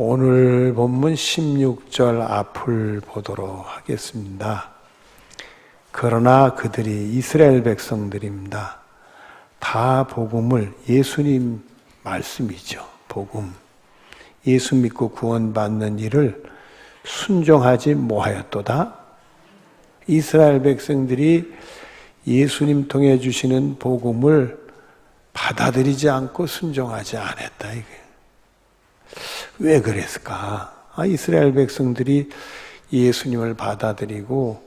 오늘 본문 16절 앞을 보도록 하겠습니다. 그러나 그들이 이스라엘 백성들입니다. 다 복음을, 예수님 말씀이죠. 복음. 예수 믿고 구원받는 일을 순종하지 못하였도다. 이스라엘 백성들이 예수님 통해 주시는 복음을 받아들이지 않고 순종하지 않았다. 이게 왜 그랬을까? 이스라엘 백성들이 예수님을 받아들이고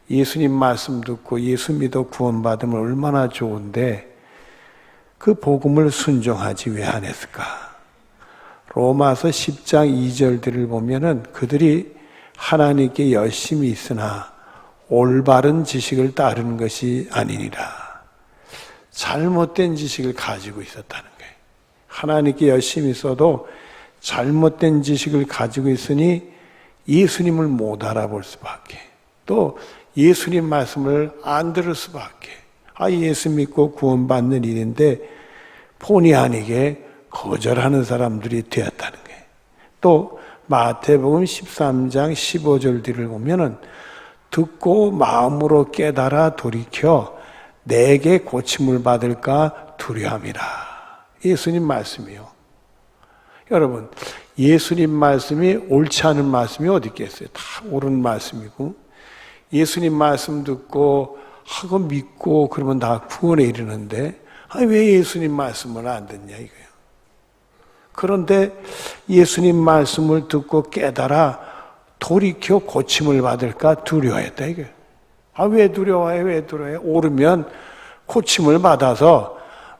예수님 말씀 듣고 예수 믿어 구원받으면 얼마나 좋은데 그 복음을 순종하지 왜 안 했을까? 로마서 10장 2절들을 보면은 그들이 하나님께 열심히 있으나 올바른 지식을 따르는 것이 아니니라. 잘못된 지식을 가지고 있었다는 거예요. 하나님께 열심히 있어도 잘못된 지식을 가지고 있으니 예수님을 못 알아볼 수밖에, 또 예수님 말씀을 안 들을 수밖에. 예수 믿고 구원받는 일인데 본의 아니게 거절하는 사람들이 되었다는 거예요. 또 마태복음 13장 15절 뒤를 보면은 듣고 마음으로 깨달아 돌이켜 내게 고침을 받을까 두려움이라. 예수님 말씀이요. 여러분, 예수님 말씀이 옳지 않은 말씀이 어디 있겠어요? 다 옳은 말씀이고, 예수님 말씀 듣고 하고 믿고 그러면 다 구원에 이르는데 왜 예수님 말씀을 안 듣냐 이거예요. 그런데 예수님 말씀을 듣고 깨달아 돌이켜 고침을 받을까 두려워했다 이거예요. 왜 두려워해? 왜 두려워해? 오르면 고침을 받아서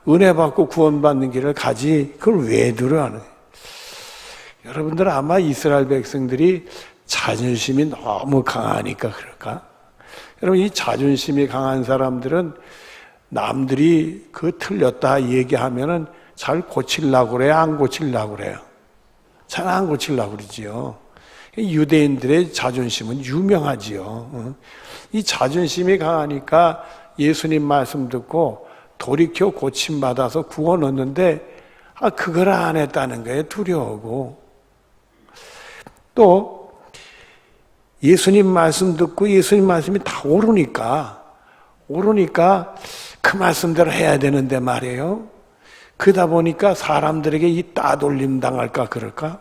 은혜 받고 구원받는 길을 가지 그걸 왜 두려워하는 거예요? 여러분들 아마 이스라엘 백성들이 자존심이 너무 강하니까 그럴까? 여러분, 이 자존심이 강한 사람들은 남들이 그 틀렸다 얘기하면은 잘 고치려고 그래요? 안 고치려고 그래요? 잘 안 고치려고 그러지요. 유대인들의 자존심은 유명하지요. 이 자존심이 강하니까 예수님 말씀 듣고 돌이켜 고침받아서 구원 얻는데 그걸 안 했다는 거예요. 두려워하고. 또 예수님 말씀 듣고 예수님 말씀이 다 오르니까 그 말씀대로 해야 되는데 말이에요. 그러다 보니까 사람들에게 이 따돌림 당할까 그럴까?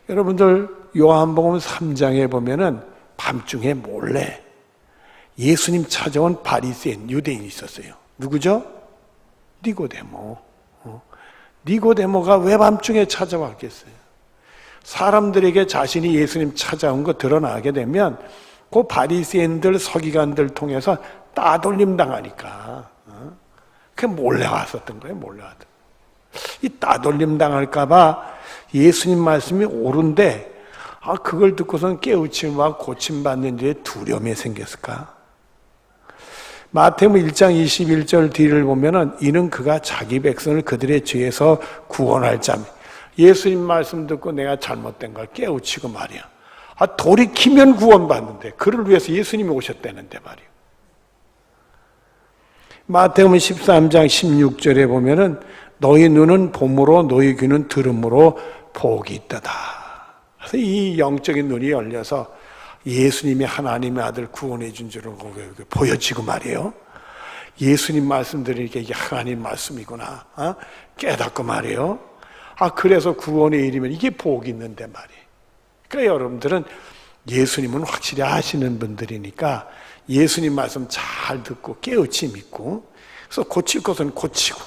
여러분들 요한복음 3장에 보면은 밤중에 몰래 예수님 찾아온 바리새인 유대인이 있었어요. 누구죠? 니고데모. 니고데모가 왜 밤중에 찾아왔겠어요? 사람들에게 자신이 예수님 찾아온 거 드러나게 되면 그 바리새인들 서기관들 통해서 따돌림 당하니까 그 몰래 왔었던 거예요. 몰래 왔던. 이 따돌림 당할까 봐 예수님 말씀이 옳은데 그걸 듣고선 깨우침과 고침받는 일에 두려움이 생겼을까? 마태복음 1장 21절 뒤를 보면은 이는 그가 자기 백성을 그들의 죄에서 구원할 자며, 예수님 말씀 듣고 내가 잘못된 걸 깨우치고 말이야. 돌이키면 구원받는데 그를 위해서 예수님이 오셨다는데 말이야. 마태복음 13장 16절에 보면은 너희 눈은 봄으로 너희 귀는 들음으로 복이 있다다. 그래서 이 영적인 눈이 열려서 예수님이 하나님의 아들 구원해 준 줄을 보여지고 말이에요. 예수님 말씀들이 이게 하나님 말씀이구나 깨닫고 말이에요. 그래서 구원에 이르면 이게 복이 있는데 말이에요. 그러니까 여러분들은 예수님은 확실히 아시는 분들이니까 예수님 말씀 잘 듣고 깨우치 믿고, 그래서 고칠 것은 고치고,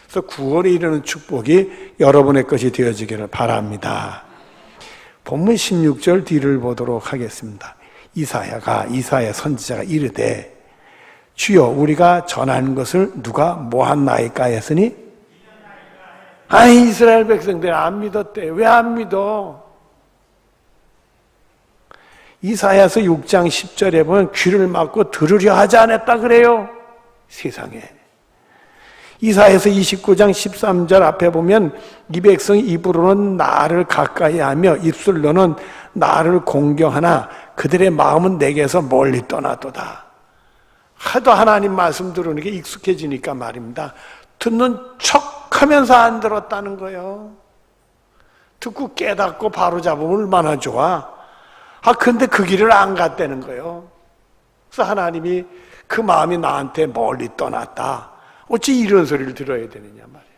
그래서 구원에 이르는 축복이 여러분의 것이 되어지기를 바랍니다. 본문 16절 뒤를 보도록 하겠습니다. 이사야 선지자가 이르되 주여 우리가 전하는 것을 누가 뭐하나이까 했으니 이스라엘 백성들 안 믿었대. 왜 안 믿어? 이사야서 6장 10절에 보면 귀를 막고 들으려 하지 않았다 그래요. 세상에. 이사야서 29장 13절 앞에 보면 이 백성 입으로는 나를 가까이 하며 입술로는 나를 공경하나 그들의 마음은 내게서 멀리 떠나도다. 하도 하나님 말씀 들으는 게 익숙해지니까 말입니다. 듣는 척하면서 안 들었다는 거예요. 듣고 깨닫고 바로 잡으면 얼마나 좋아. 근데 그 길을 안 갔다는 거예요. 그래서 하나님이 그 마음이 나한테 멀리 떠났다. 어찌 이런 소리를 들어야 되느냐 말이에요.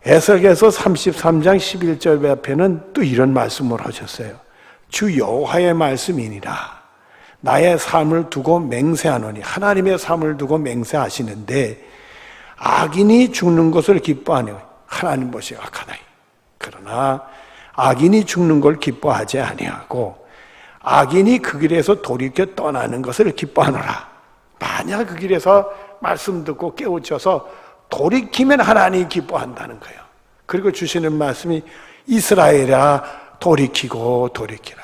에스겔서 33장 11절 앞에는 또 이런 말씀을 하셨어요. 주 여호와의 말씀이니라. 나의 삶을 두고 맹세하노니, 하나님의 삶을 두고 맹세하시는데 악인이 죽는 것을 기뻐하니 하나님 보시 악하다. 그러나 악인이 죽는 걸 기뻐하지 아니하고 악인이 그 길에서 돌이켜 떠나는 것을 기뻐하노라. 만약 그 길에서 말씀 듣고 깨우쳐서 돌이키면 하나님이 기뻐한다는 거예요. 그리고 주시는 말씀이 이스라엘아 돌이키고 돌이키라.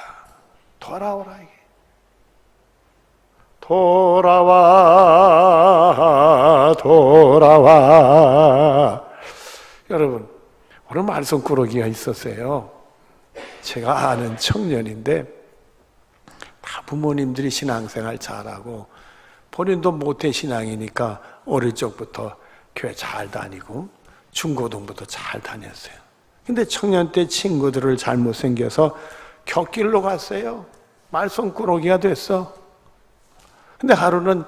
돌아오라. 이게 돌아와. 여러분, 오늘 말썽꾸러기가 있었어요. 제가 아는 청년인데 다 부모님들이 신앙생활 잘하고 본인도 모태 신앙이니까 어릴 적부터 교회 잘 다니고 중고등부도 잘 다녔어요. 근데 청년 때 친구들을 잘못 생겨서 곁길로 갔어요. 말썽꾸러기가 됐어. 근데 하루는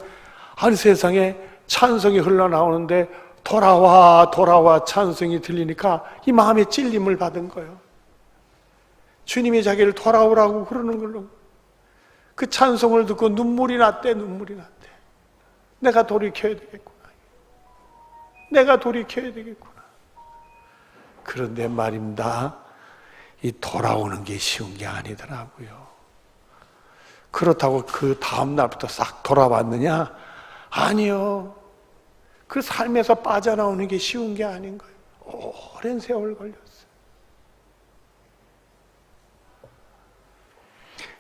세상에 찬송이 흘러나오는데 돌아와 돌아와 찬송이 들리니까 이 마음에 찔림을 받은 거예요. 주님이 자기를 돌아오라고 그러는 걸로. 그 찬송을 듣고 눈물이 났대. 내가 돌이켜야 되겠구나. 내가 돌이켜야 되겠구나. 그런데 말입니다. 이 돌아오는 게 쉬운 게 아니더라고요. 그렇다고 그 다음 날부터 싹 돌아왔느냐? 아니요. 그 삶에서 빠져나오는 게 쉬운 게 아닌 거예요. 오랜 세월 걸렸어요.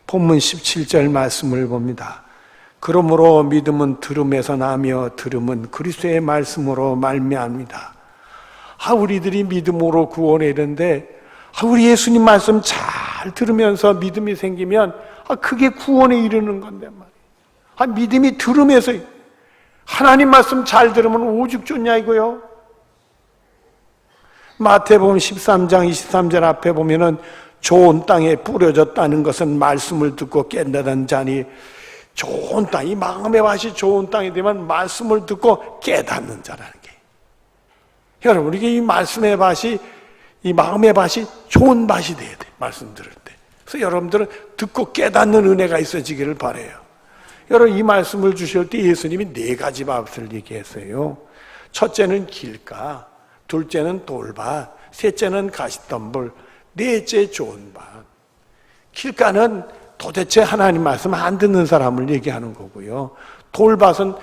본문 17절 말씀을 봅니다. 그러므로 믿음은 들음에서 나며 들음은 그리스도의 말씀으로 말미암니다. 우리들이 믿음으로 구원에 이르는데 우리 예수님 말씀 잘 들으면서 믿음이 생기면 그게 구원에 이르는 건데 말이에요. 믿음이 들음에서 하나님 말씀 잘 들으면 오죽 좋냐 이거요. 마태복음 13장 23절 앞에 보면은 좋은 땅에 뿌려졌다는 것은 말씀을 듣고 깨닫는 자니 좋은 땅, 이 마음의 밭이 좋은 땅이 되면 말씀을 듣고 깨닫는 자라는 게. 여러분, 이게 이 말씀의 밭이, 이 마음의 밭이 좋은 밭이 돼야 돼. 말씀 들을 때. 그래서 여러분들은 듣고 깨닫는 은혜가 있어지기를 바라요. 여러분, 이 말씀을 주실 때 예수님이 4가지 밭을 얘기했어요. 첫째는 길가, 둘째는 돌밭, 셋째는 가시덤불, 넷째 좋은 밭. 길가는 도대체 하나님 말씀 안 듣는 사람을 얘기하는 거고요. 돌밭은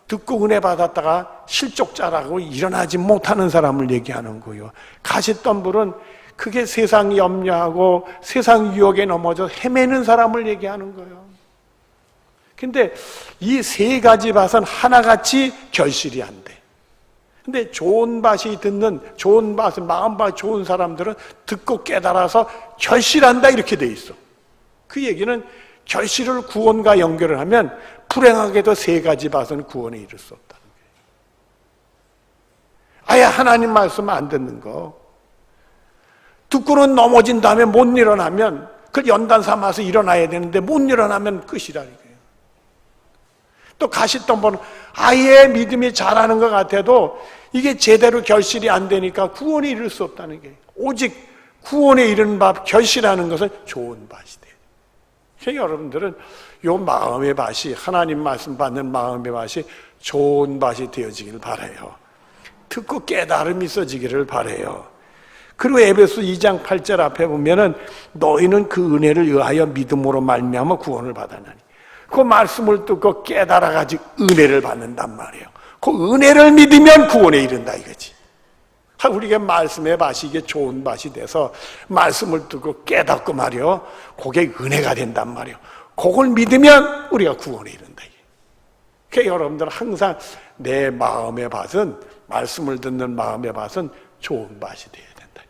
듣고 은혜 받았다가 실족자라고 일어나지 못하는 사람을 얘기하는 거고요. 가시덤불은 그게 세상 염려하고 세상 유혹에 넘어져 헤매는 사람을 얘기하는 거예요. 근데 이 3가지 밭은 하나같이 결실이 안 돼. 근데 좋은 밭이 듣는, 좋은 밭은 마음밭 좋은 사람들은 듣고 깨달아서 결실한다 이렇게 돼 있어. 그 얘기는 결실을 구원과 연결을 하면 불행하게도 3가지 밭은 구원에 이를 수 없다는 거예요. 아예 하나님 말씀 안 듣는 거. 듣고는 넘어진 다음에 못 일어나면 그 연단 삼아서 일어나야 되는데 못 일어나면 끝이라는 거예요. 또 가시덤불은 아예 믿음이 잘하는 것 같아도 이게 제대로 결실이 안 되니까 구원에 이를 수 없다는 게. 오직 구원에 이르는 밭, 결실하는 것은 좋은 밭이 돼요. 그러니까 여러분들은 요 마음의 밭이, 하나님 말씀 받는 마음의 밭이 좋은 밭이 되어지기를 바라요. 듣고 깨달음이 있어지기를 바라요. 그리고 에베소 2장 8절 앞에 보면은 너희는 그 은혜를 의하여 믿음으로 말미암아 구원을 받았나니. 그 말씀을 듣고 깨달아가지고 은혜를 받는단 말이에요. 그 은혜를 믿으면 구원에 이른다 이거지. 우리가 말씀의 밭이 이게 좋은 밭이 돼서 말씀을 듣고 깨닫고 말이요. 그게 은혜가 된단 말이에요. 그걸 믿으면 우리가 구원에 이른다. 그러니까 여러분들은 항상 내 마음의 밭은, 말씀을 듣는 마음의 밭은 좋은 밭이 돼야 된다.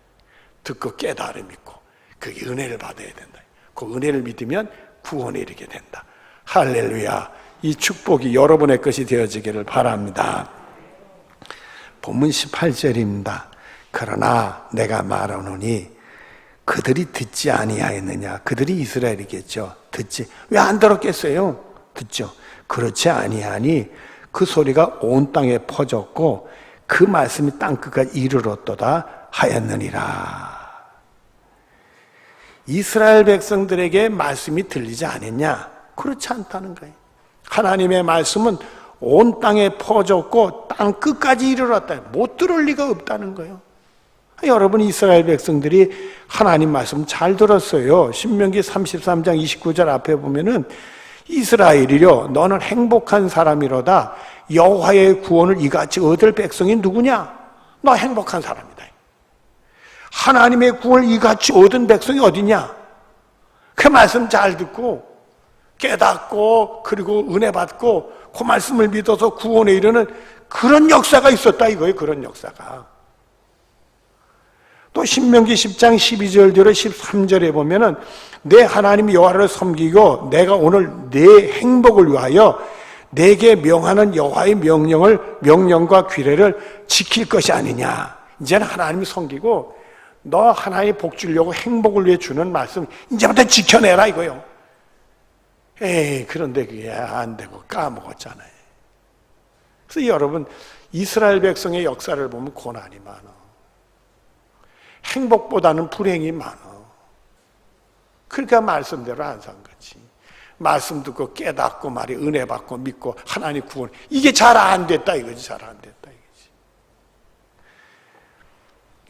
듣고 깨달음 있고 그게 은혜를 받아야 된다. 그 은혜를 믿으면 구원에 이르게 된다. 할렐루야. 이 축복이 여러분의 것이 되어지기를 바랍니다. 본문 18절입니다. 그러나 내가 말하노니 그들이 듣지 아니하였느냐. 그들이 이스라엘이겠죠. 듣지. 왜 안 들었겠어요? 듣죠. 그렇지 아니하니 그 소리가 온 땅에 퍼졌고 그 말씀이 땅끝까지 이르렀도다 하였느니라. 이스라엘 백성들에게 말씀이 들리지 않았냐? 그렇지 않다는 거예요. 하나님의 말씀은 온 땅에 퍼졌고 땅 끝까지 이르렀다. 못 들을 리가 없다는 거예요. 여러분, 이스라엘 백성들이 하나님 말씀 잘 들었어요. 신명기 33장 29절 앞에 보면은 이스라엘이여 너는 행복한 사람이로다. 여호와의 구원을 이같이 얻을 백성이 누구냐? 너 행복한 사람이다. 하나님의 구원을 이같이 얻은 백성이 어디냐? 그 말씀 잘 듣고 깨닫고 그리고 은혜 받고 그 말씀을 믿어서 구원에 이르는 그런 역사가 있었다 이거예요. 그런 역사가. 또 신명기 10장 12절대로 13절에 보면은 내 하나님 여호와를 섬기고 내가 오늘 내 행복을 위하여 내게 명하는 여호와의 명령과 규례를 지킬 것이 아니냐. 이제는 하나님을 섬기고 너 하나님 복 주려고 행복을 위해 주는 말씀 이제부터 지켜내라 이거요. 그런데 그게 안 되고 까먹었잖아요. 그래서 여러분, 이스라엘 백성의 역사를 보면 고난이 많아. 행복보다는 불행이 많아. 그러니까 말씀대로 안 산 거지. 말씀 듣고 깨닫고 말이 은혜 받고 믿고 하나님 구원, 이게 잘 안 됐다 이거지. 잘 안 됐다 이거지.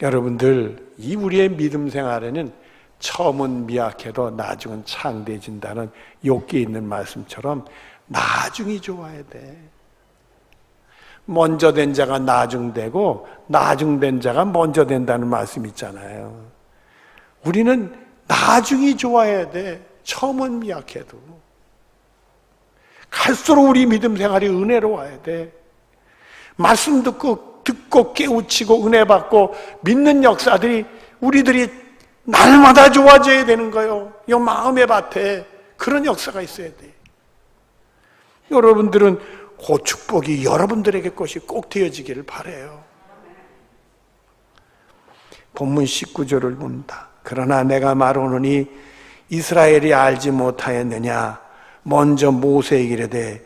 여러분들, 이 우리의 믿음 생활에는 처음은 미약해도 나중은 창대해진다는 욥기에 있는 말씀처럼 나중이 좋아야 돼. 먼저 된 자가 나중되고 나중된 자가 먼저 된다는 말씀 있잖아요. 우리는 나중이 좋아야 돼. 처음은 미약해도. 갈수록 우리 믿음 생활이 은혜로워야 돼. 말씀 듣고 깨우치고 은혜 받고 믿는 역사들이 우리들이 날마다 좋아져야 되는 거예요. 이 마음의 밭에 그런 역사가 있어야 돼. 여러분들은 그 축복이 여러분들에게 것이 꼭 되어지기를 바라요. 본문 19절을 봅니다. 그러나 내가 말하노니 이스라엘이 알지 못하였느냐. 먼저 모세에게 이르되,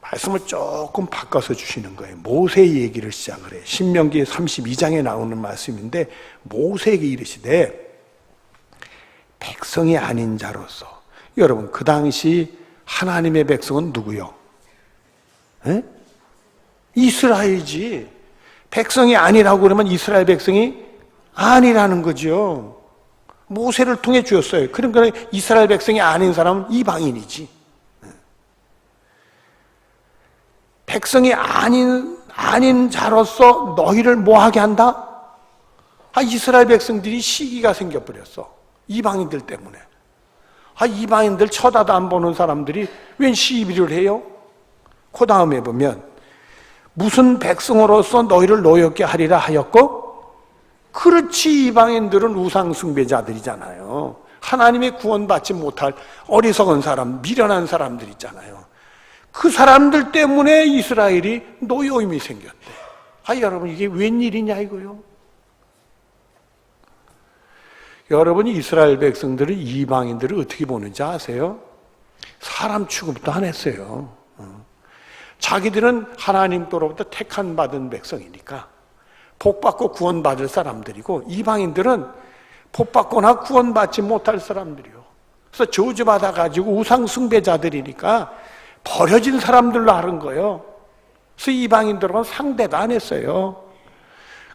말씀을 조금 바꿔서 주시는 거예요. 모세의 얘기를 시작을 해요. 신명기 32장에 나오는 말씀인데 모세에게 이르시되 백성이 아닌 자로서. 여러분, 그 당시 하나님의 백성은 누구요? 이스라엘이지. 백성이 아니라고 그러면 이스라엘 백성이 아니라는 거죠. 모세를 통해 주었어요. 그러니까 이스라엘 백성이 아닌 사람은 이방인이지. 백성이 아닌 자로서 너희를 뭐하게 한다? 이스라엘 백성들이 시기가 생겨버렸어. 이방인들 때문에. 이방인들 쳐다도 안 보는 사람들이 웬 시비를 해요? 그 다음에 보면 무슨 백성으로서 너희를 노엽게 하리라 하였고, 그렇지, 이방인들은 우상 숭배자들이잖아요. 하나님의 구원받지 못할 어리석은 사람, 미련한 사람들 있잖아요. 그 사람들 때문에 이스라엘이 노여움이 생겼대. 여러분, 이게 웬일이냐 이거요. 여러분이 이스라엘 백성들은 이방인들을 어떻게 보는지 아세요? 사람 취급도 안 했어요. 자기들은 하나님께로부터 택한 받은 백성이니까 복받고 구원받을 사람들이고, 이방인들은 복받거나 구원받지 못할 사람들이요. 그래서 저주받아가지고 우상 숭배자들이니까 버려진 사람들로 하는 거예요. 그래서 이방인들은 상대도 안 했어요.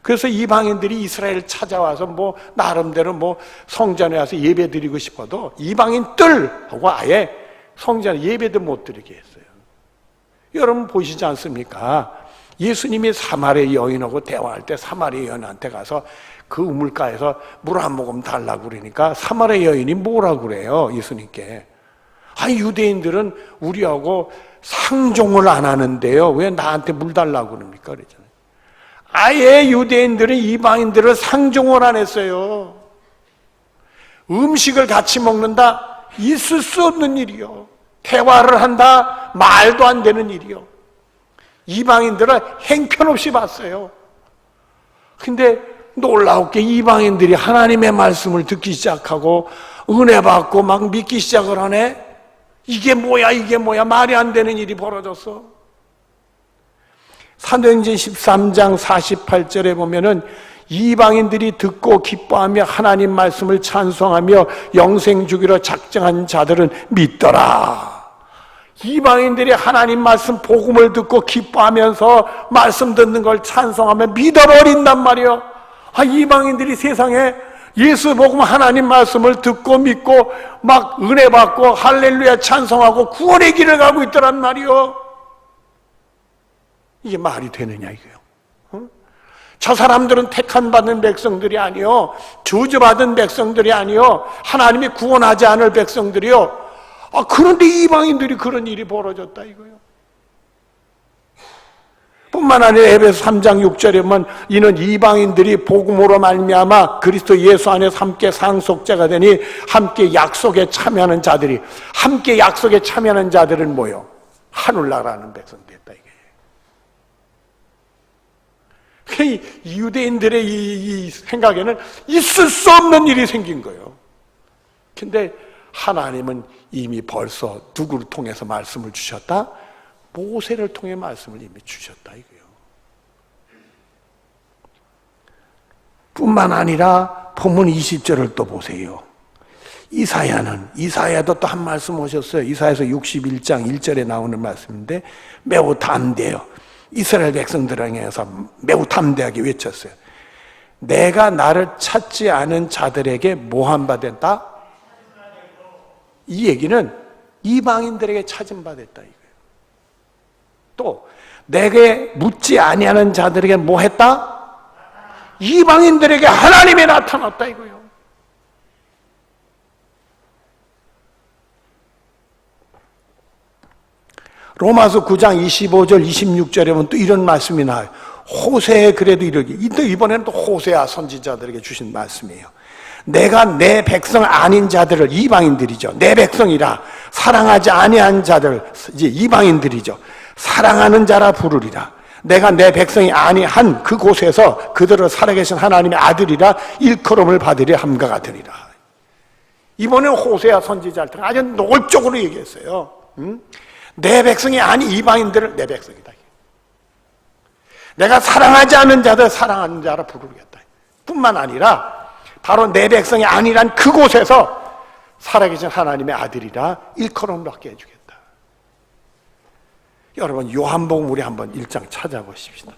그래서 이방인들이 이스라엘 찾아와서 나름대로 성전에 와서 예배 드리고 싶어도 이방인들하고 아예 성전에 예배도 못 드리게 했어요. 여러분 보시지 않습니까? 예수님이 사마리아 여인하고 대화할 때 사마리아 여인한테 가서 그 우물가에서 물 한 모금 달라고 그러니까 사마리아 여인이 뭐라고 그래요? 예수님께. 유대인들은 우리하고 상종을 안 하는데요, 왜 나한테 물 달라고 그럽니까? 그랬잖아요. 아예 유대인들은 이방인들을 상종을 안 했어요. 음식을 같이 먹는다? 있을 수 없는 일이요. 대화를 한다? 말도 안 되는 일이요. 이방인들을 행편없이 봤어요. 근데 놀라웠게 이방인들이 하나님의 말씀을 듣기 시작하고 은혜 받고 막 믿기 시작을 하네. 이게 뭐야 말이 안 되는 일이 벌어졌어. 사도행전 13장 48절에 보면은 이방인들이 듣고 기뻐하며 하나님 말씀을 찬송하며 영생 주기로 작정한 자들은 믿더라. 이방인들이 하나님 말씀 복음을 듣고 기뻐하면서 말씀 듣는 걸 찬송하며 믿어버린단 말이에요. 이방인들이 세상에 예수 복음 하나님 말씀을 듣고 믿고 막 은혜 받고 할렐루야 찬송하고 구원의 길을 가고 있더란 말이요. 이게 말이 되느냐 이거요. 저 사람들은 택한 받은 백성들이 아니요, 저주받은 백성들이 아니요, 하나님이 구원하지 않을 백성들이요. 그런데 이방인들이 그런 일이 벌어졌다 이거요. 뿐만 아니라 에베소 3장 6절에 보면 이는 이방인들이 복음으로 말미암아 그리스도 예수 안에서 함께 상속자가 되니 함께 약속에 참여하는 자들이, 함께 약속에 참여하는 자들은 뭐요? 하늘나라는 백성 됐다 이게. 이 유대인들의 이 생각에는 있을 수 없는 일이 생긴 거예요. 근데 하나님은 이미 벌써 누구를 통해서 말씀을 주셨다? 모세를 통해 말씀을 이미 주셨다 이거예요. 뿐만 아니라 본문 20절을 또 보세요. 이사야도 또 한 말씀 오셨어요. 이사야서 61장 1절에 나오는 말씀인데 매우 담대해요. 이스라엘 백성들을 향해서 매우 담대하게 외쳤어요. 내가 나를 찾지 않은 자들에게 모함 받았다. 이 얘기는 이방인들에게 찾음 받았다 이거예요. 또 내게 묻지 아니하는 자들에게 뭐 했다? 이방인들에게 하나님이 나타났다 이거예요. 로마서 9장 25절 26절에 보면 또 이런 말씀이 나와요. 호세에 그래도 이르기, 이번에는 또 호세아 선지자들에게 주신 말씀이에요. 내가 내 백성 아닌 자들을, 이방인들이죠, 내 백성이라 사랑하지 아니한 자들, 이제 이방인들이죠, 사랑하는 자라 부르리라. 내가 내 백성이 아니한 그곳에서 그들을 살아계신 하나님의 아들이라 일컬음을 받으리 함과 같으리라. 이번에는 호세아 선지자한테 아주 노골적으로 얘기했어요. 내 백성이 아닌 이방인들을 내 백성이다. 내가 사랑하지 않는 자들 사랑하는 자라 부르겠다. 뿐만 아니라 바로 내 백성이 아니란 그곳에서 살아계신 하나님의 아들이라 일컬음을 받게 해주겠다. 여러분, 요한복음 우리 한번 1장 찾아보십시다.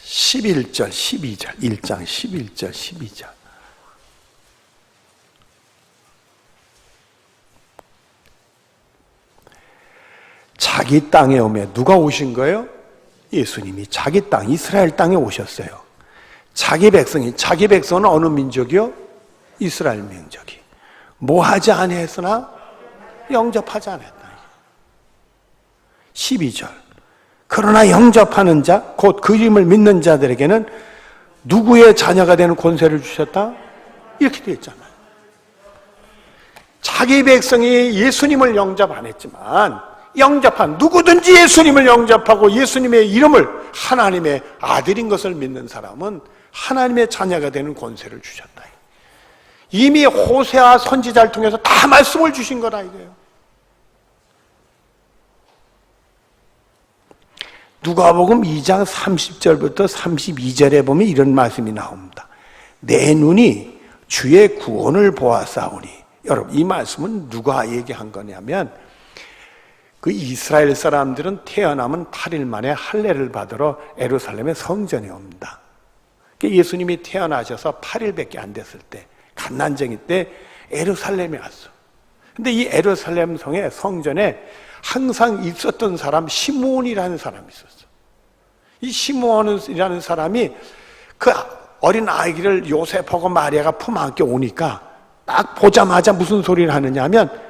(11절) (12절) 1장 11절 12절. 자기 땅에 오면 누가 오신 거예요? 예수님이 자기 땅 이스라엘 땅에 오셨어요. 자기 백성은 어느 민족이요? 이스라엘 민족이. 뭐 하지 아니했으나 영접하지 않았다. 12절. 그러나 영접하는 자, 곧 그 이름을 믿는 자들에게는 누구의 자녀가 되는 권세를 주셨다? 이렇게 되어 있잖아요. 자기 백성이 예수님을 영접 안 했지만 영접한, 누구든지 예수님을 영접하고 예수님의 이름을 하나님의 아들인 것을 믿는 사람은 하나님의 자녀가 되는 권세를 주셨다. 이미 호세아 선지자를 통해서 다 말씀을 주신 거다 이거예요. 누가복음 2장 30절부터 32절에 보면 이런 말씀이 나옵니다. 내 눈이 주의 구원을 보았사오니. 여러분, 이 말씀은 누가 얘기한 거냐면 그 이스라엘 사람들은 태어나면 8일 만에 할례를 받으러 예루살렘의 성전에 옵니다. 예수님이 태어나셔서 8일밖에 안 됐을 때, 갓난쟁이 때 예루살렘에 왔어. 근데 이 예루살렘 성의 성전에 항상 있었던 사람, 시므온이라는 사람이 있었어. 이 시므온이라는 사람이 그 어린 아기를 요셉하고 마리아가 품 안겨 오니까 딱 보자마자 무슨 소리를 하느냐 하면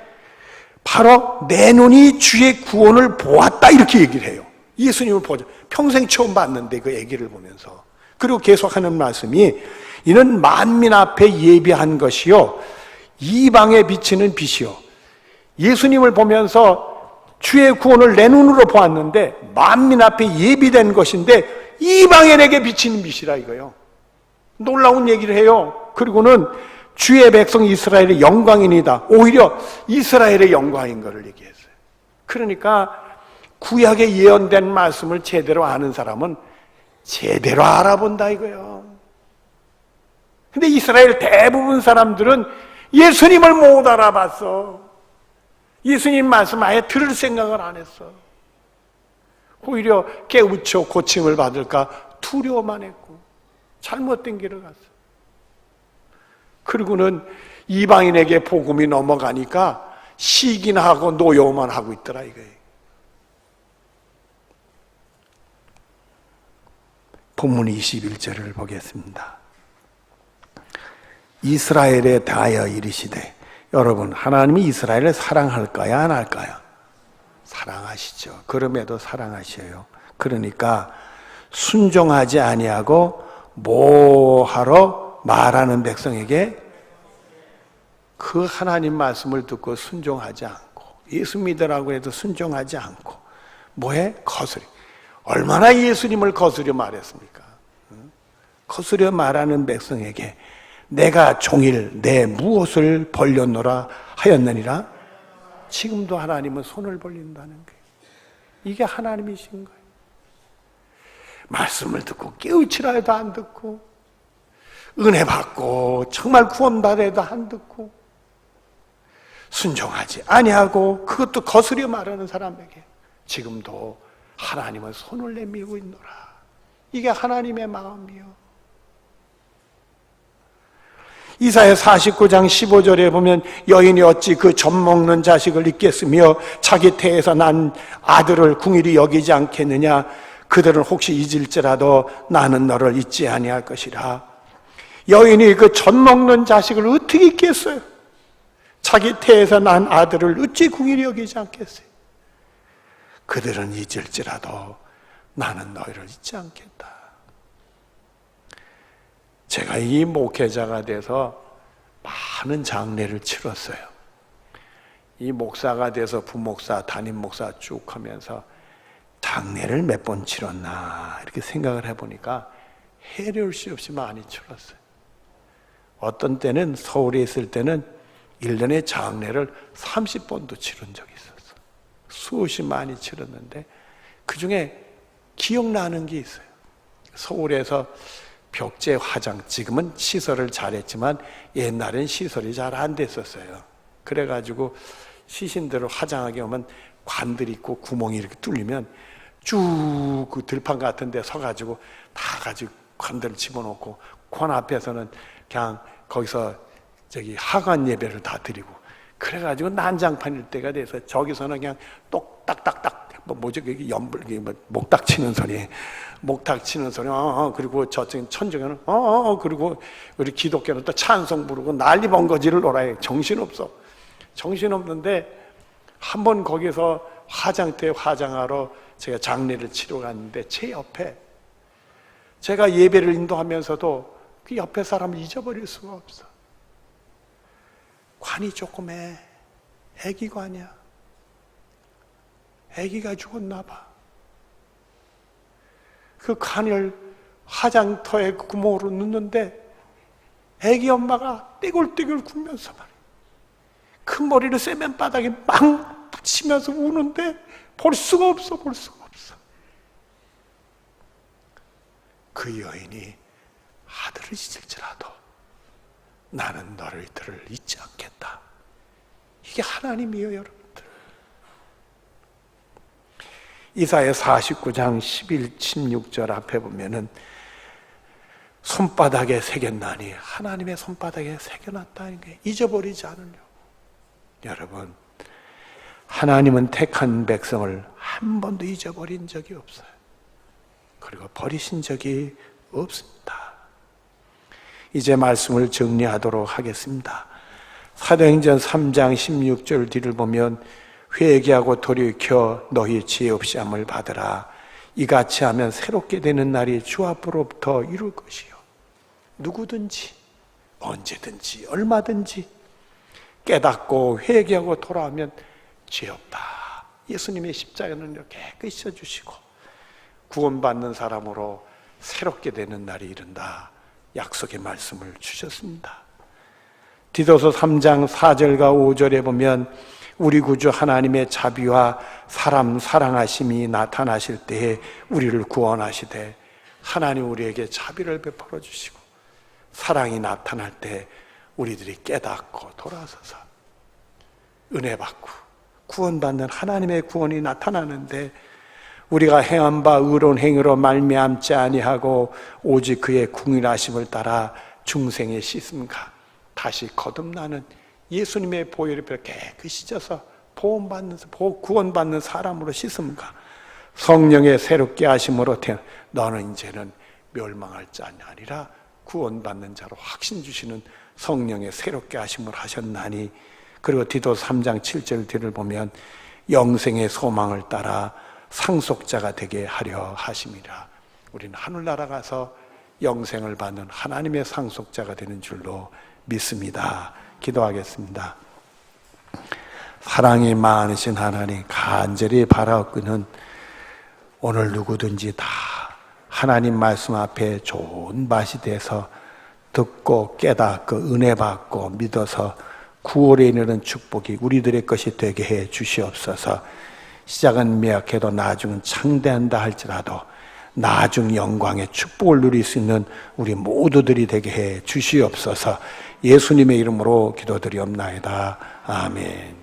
바로 내 눈이 주의 구원을 보았다 이렇게 얘기를 해요. 예수님을 보자. 평생 처음 봤는데 그 아기를 보면서. 그리고 계속하는 말씀이 이는 만민 앞에 예비한 것이요 이방에 비치는 빛이요. 예수님을 보면서 주의 구원을 내 눈으로 보았는데 만민 앞에 예비된 것인데 이방인에게 비치는 빛이라 이거요. 놀라운 얘기를 해요. 그리고는 주의 백성 이스라엘의 영광이니다. 오히려 이스라엘의 영광인 것을 얘기했어요. 그러니까 구약에 예언된 말씀을 제대로 아는 사람은 제대로 알아본다 이거예요. 근데 이스라엘 대부분 사람들은 예수님을 못 알아봤어. 예수님 말씀 아예 들을 생각을 안 했어. 오히려 깨우쳐 고침을 받을까 두려워만 했고 잘못된 길을 갔어. 그리고는 이방인에게 복음이 넘어가니까 시기나 하고 노여워만 하고 있더라 이거예요. 본문 21절을 보겠습니다. 이스라엘에 대하여 이르시되, 여러분 하나님이 이스라엘을 사랑할까요 안 할까요? 사랑하시죠. 그럼에도 사랑하셔요. 그러니까 순종하지 아니하고 뭐하러 말하는 백성에게 그 하나님 말씀을 듣고 순종하지 않고 예수 믿으라고 해도 순종하지 않고 뭐해? 거스리. 얼마나 예수님을 거스려 말했습니까? 거스려 말하는 백성에게 내가 종일 내 무엇을 벌렸노라 하였느니라. 지금도 하나님은 손을 벌린다는 거예요. 이게 하나님이신 거예요. 말씀을 듣고 깨우치라 해도 안 듣고 은혜 받고 정말 구원받아 해도 안 듣고 순종하지 아니하고 그것도 거스려 말하는 사람에게 지금도 하나님은 손을 내밀고 있노라. 이게 하나님의 마음이요. 이사야 49장 15절에 보면 여인이 어찌 그 젖먹는 자식을 잊겠으며 자기 태에서 난 아들을 궁일이 여기지 않겠느냐. 그들은 혹시 잊을지라도 나는 너를 잊지 아니할 것이라. 여인이 그 젖먹는 자식을 어떻게 잊겠어요? 자기 태에서 난 아들을 어찌 궁일이 여기지 않겠어요? 그들은 잊을지라도 나는 너희를 잊지 않겠다. 제가 이 목회자가 돼서 많은 장례를 치렀어요. 이 목사가 돼서 부목사, 담임 목사 쭉 하면서 장례를 몇 번 치렀나 이렇게 생각을 해보니까 해를 수 없이 많이 치렀어요. 어떤 때는 서울에 있을 때는 1년에 장례를 30번도 치른 적이 있었어요. 수없이 많이 치렀는데 그중에 기억나는 게 있어요. 서울에서 벽제 화장, 지금은 시설을 잘했지만 옛날엔 시설이 잘 안 됐었어요. 그래가지고 시신들을 화장하게 오면 관들 있고 구멍이 이렇게 뚫리면 쭉 그 들판 같은 데 서가지고 다 가지고 관들을 집어넣고 관 앞에서는 그냥 거기서 하관 예배를 다 드리고 그래가지고 난장판일 때가 돼서 저기서는 그냥 똑딱딱딱 목탁 치는 소리 그리고 저쪽 천정에는 그리고 우리 기독교는 또 찬송 부르고 난리 번거지를 놀아요. 정신없는데 한번 거기서 화장터에 화장하러 제가 장례를 치러 갔는데 제 옆에 제가 예배를 인도하면서도 그 옆에 사람을 잊어버릴 수가 없어. 관이 조그매. 애기관이야. 애기가 죽었나 봐. 그 관을 화장터에 구멍으로 넣는데 애기 엄마가 떼굴떼굴 굴면서 말이야. 큰 머리를 세면바닥에 막 붙이면서 우는데 볼 수가 없어. 그 여인이 아들을 잊을지라도 나는 너희들을 잊지 않겠다. 이게 하나님이에요, 여러분들. 이사야 49장 11, 16절 앞에 보면은 손바닥에 새겼나니 하나님의 손바닥에 새겨놨다는 게 잊어버리지 않으려고. 여러분, 하나님은 택한 백성을 한 번도 잊어버린 적이 없어요. 그리고 버리신 적이 없습니다. 이제 말씀을 정리하도록 하겠습니다. 사도행전 3장 16절 뒤를 보면 회개하고 돌이켜 너희 지혜 없이 함을 받으라. 이같이 하면 새롭게 되는 날이 주 앞으로부터 이룰 것이요. 누구든지 언제든지 얼마든지 깨닫고 회개하고 돌아오면 죄 없다. 예수님의 십자가는 이렇게 깨끗이 져주시고 구원받는 사람으로 새롭게 되는 날이 이른다. 약속의 말씀을 주셨습니다. 디도서 3장 4절과 5절에 보면 우리 구주 하나님의 자비와 사람 사랑하심이 나타나실 때에 우리를 구원하시되 하나님 우리에게 자비를 베풀어 주시고 사랑이 나타날 때 우리들이 깨닫고 돌아서서 은혜 받고 구원받는 하나님의 구원이 나타나는데 우리가 행한 바 의로운 행위로 말미암지 아니하고 오직 그의 궁일하심을 따라 중생의 씻음과 다시 거듭나는 예수님의 보혈이 깨끗이 져서 구원받는 사람으로 씻음과 성령의 새롭게 하심으로 너는 이제는 멸망할 자가 아니라 구원받는 자로 확신 주시는 성령의 새롭게 하심을 하셨나니 그리고 디도서 3장 7절 뒤를 보면 영생의 소망을 따라 상속자가 되게 하려 하심이라. 우리는 하늘나라 가서 영생을 받는 하나님의 상속자가 되는 줄로 믿습니다. 기도하겠습니다. 사랑이 많으신 하나님, 간절히 바라옵기는 오늘 누구든지 다 하나님 말씀 앞에 좋은 맛이 돼서 듣고 깨닫고 은혜 받고 믿어서 구원에 이르는 축복이 우리들의 것이 되게 해 주시옵소서. 시작은 미약해도 나중은 창대한다 할지라도 나중 영광의 축복을 누릴 수 있는 우리 모두들이 되게 해 주시옵소서. 예수님의 이름으로 기도드리옵나이다. 아멘.